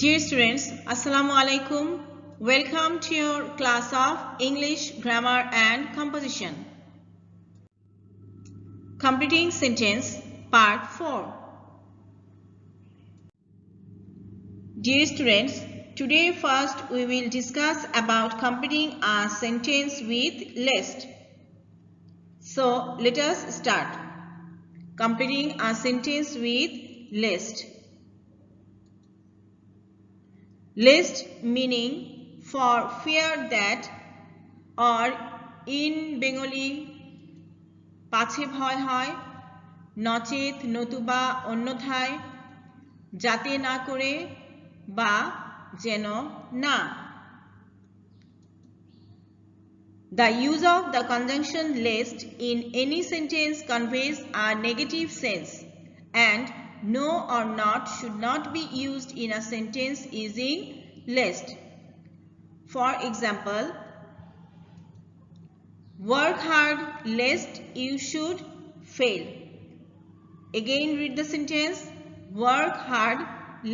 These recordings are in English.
Dear students, Assalamu alaikum. Welcome to your class of English Grammar and Composition. Completing Sentence Part 4. Dear students, today first we will discuss about completing a sentence with lest. So let us start. Completing a sentence with lest. Lest meaning for fear that, or in Bengali পাছে ভয় হয়, নচেত নতুবা অন্যথায়, যাতে না করে বা যেন না. The use of the conjunction lest in any sentence conveys a negative sense, and no or not should not be used in a sentence using lest. For example, work hard lest you should fail. Again read the sentence. Work hard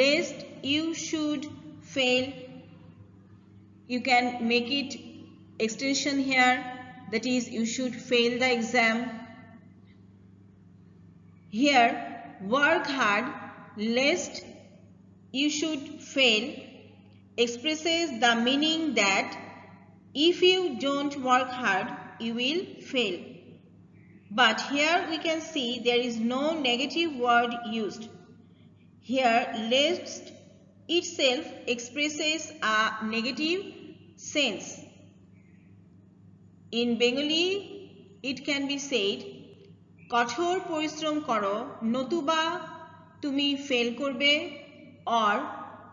lest you should fail. You can make it extension here, that is you should fail the exam. Here work hard lest you should fail expresses the meaning that if you don't work hard you will fail. But here we can see there is no negative word used. Here lest itself expresses a negative sense. In Bengali it can be said, কঠোর পরিশ্রম করো নতুবা তুমি fail করবে, or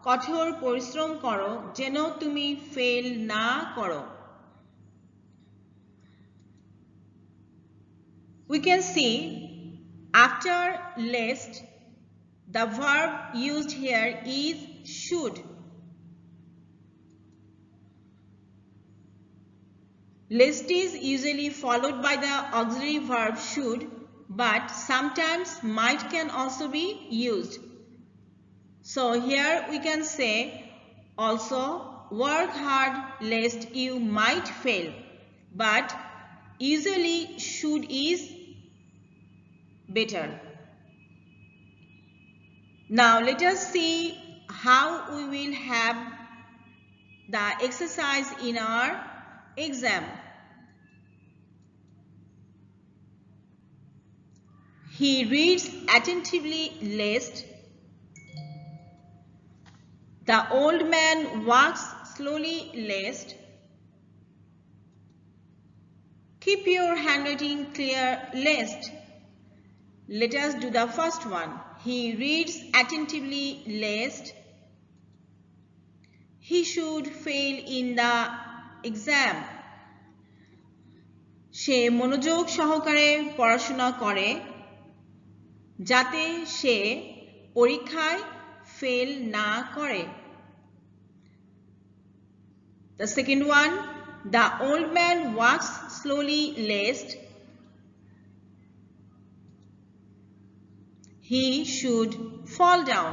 কঠোর পরিশ্রম করো যেন তুমি ফেল না করো. We can see after lest the verb used here is should. Lest is usually followed by the auxiliary verb should, but sometimes might can also be used. So here we can say also work hard lest you might fail, but usually should is better. Now let us see how we will have the exercise in our exam. He reads attentively lest. The old man walks slowly lest. Keep your handwriting clear lest. Let us do the first one. He reads attentively lest he should fail in the exam. সে মনোযোগ সহকারে পড়াশোনা করে যাতে সে পরীক্ষায় fail না করে. The second one, the old man walks slowly lest he should fall down.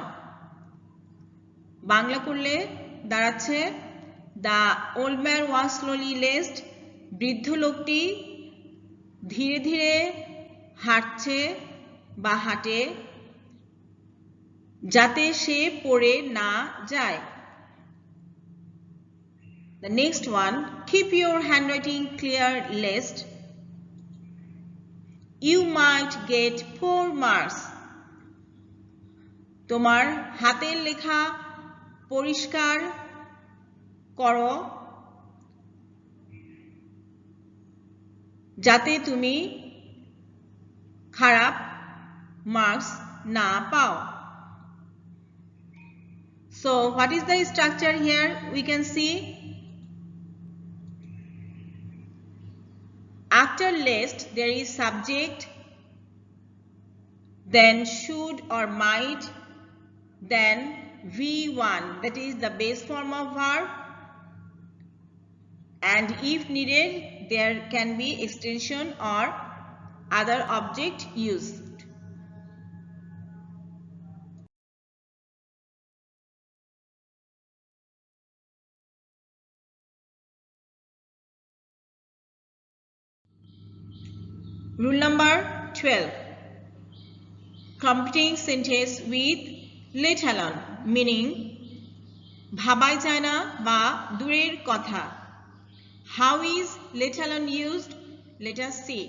Bangla করলে দাঁড়াচ্ছে the old man walks slowly lest বৃদ্ধ লোকটি ধীরে ধীরে হাঁটছে বা হাঁটে যাতে সে পড়ে না যায়. The next one, keep your handwriting clear lest you might get poor marks. তোমার হাতের লেখা পরিষ্কার করো যাতে তুমি খারাপ মার্কস না পাও. So what is the structure here? We can see after lest there is subject, then should or might, then V1, that is the base form of verb, and if needed there can be extension or other object used. Rule number 12. Completing sentence with let alone, meaning ভাবাই যায় না বা দূরের কথা. How is let alone used? Let us see.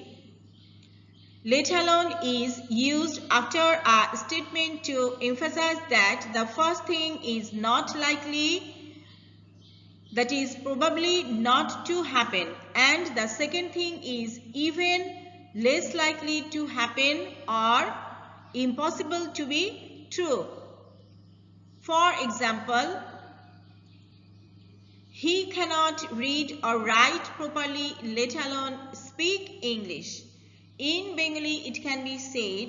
Let alone is used after a statement to emphasize that the first thing is not likely, that is probably not to happen, and the second thing is even less likely to happen or impossible to be true. For example, he cannot read or write properly, let alone speak English. In Bengali, it can be said,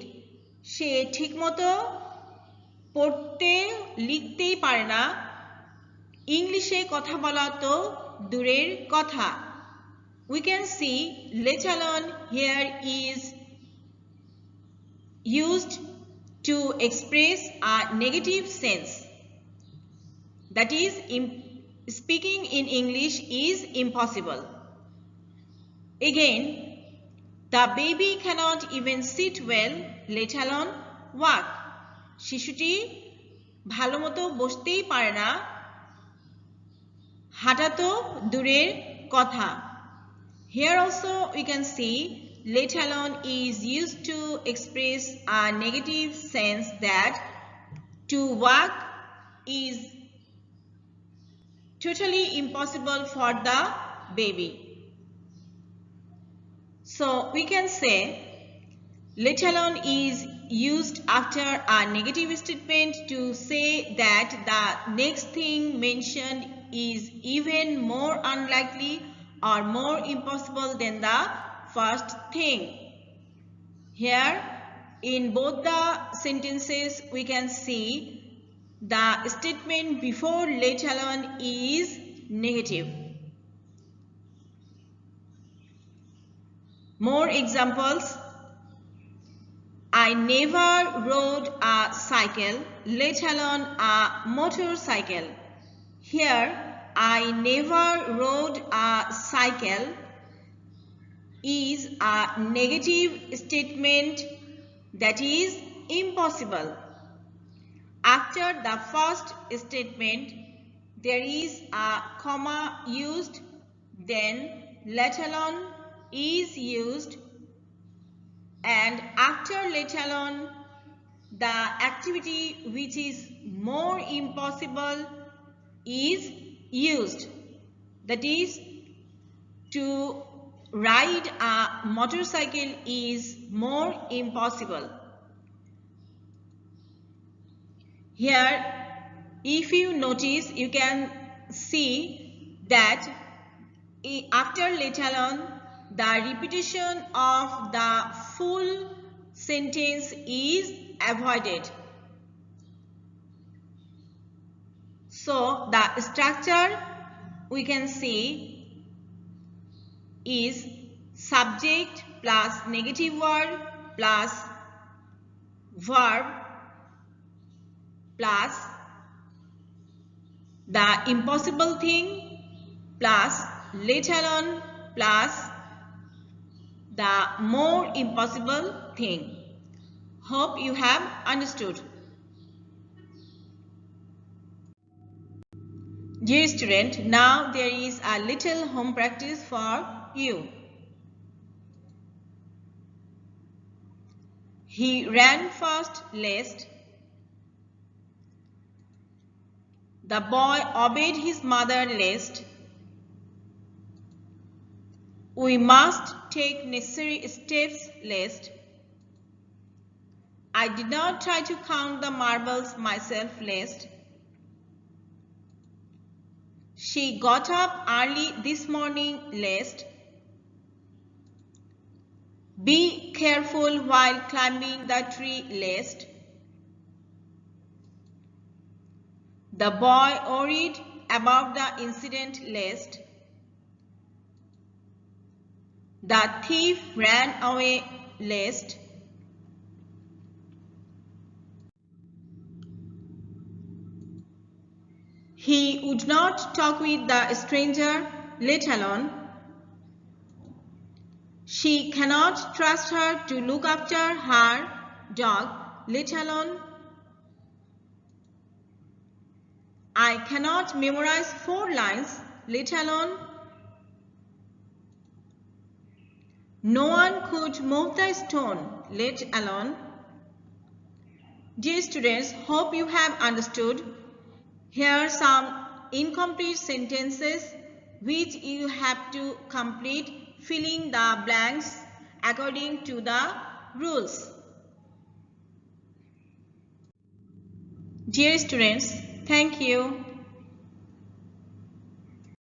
সে ঠিকমতো পড়তে লিখতেই পারে না, ইংলিশে কথা বলা তো দূরের কথা. We can see let alone here is used to express a negative sense. That is, speaking in English is impossible. Again, the baby cannot even sit well, let alone walk. শিশুটি ভালোমতো বসতেই পারে না, হাঁটা তো দূরের কথা. Here also we can see let alone is used to express a negative sense that to walk is totally impossible for the baby. So we can say let alone is used after a negative statement to say that the next thing mentioned is even more unlikely or more impossible than the first thing. Here in both the sentences we can see the statement before let alone is negative. More examples. I never rode a cycle, let alone a motorcycle. Here, I never rode a cycle is a negative statement, that is impossible. After the first statement, there is a comma used, then let alone is used, and after let alone the activity which is more impossible is used, that is to ride a motorcycle is more impossible. Here if you notice, you can see that after let alone the repetition of the full sentence is avoided. So the structure we can see is subject plus negative word plus verb plus the impossible thing plus let alone plus the more impossible thing. Hope you have understood. Dear student, now there is a little home practice for you. He ran fast lest. The boy obeyed his mother lest. We must take necessary steps lest. I did not try to count the marbles myself lest. She got up early this morning lest. Be careful while climbing the tree lest. The boy worried about the incident lest. The thief ran away lest. He would not talk with the stranger, let alone. She cannot trust her to look after her dog, let alone. I cannot memorize 4 lines, let alone. No one could move the stone, let alone. Dear students, hope you have understood. Here are some incomplete sentences which you have to complete, filling the blanks according to the rules. Dear students, thank you.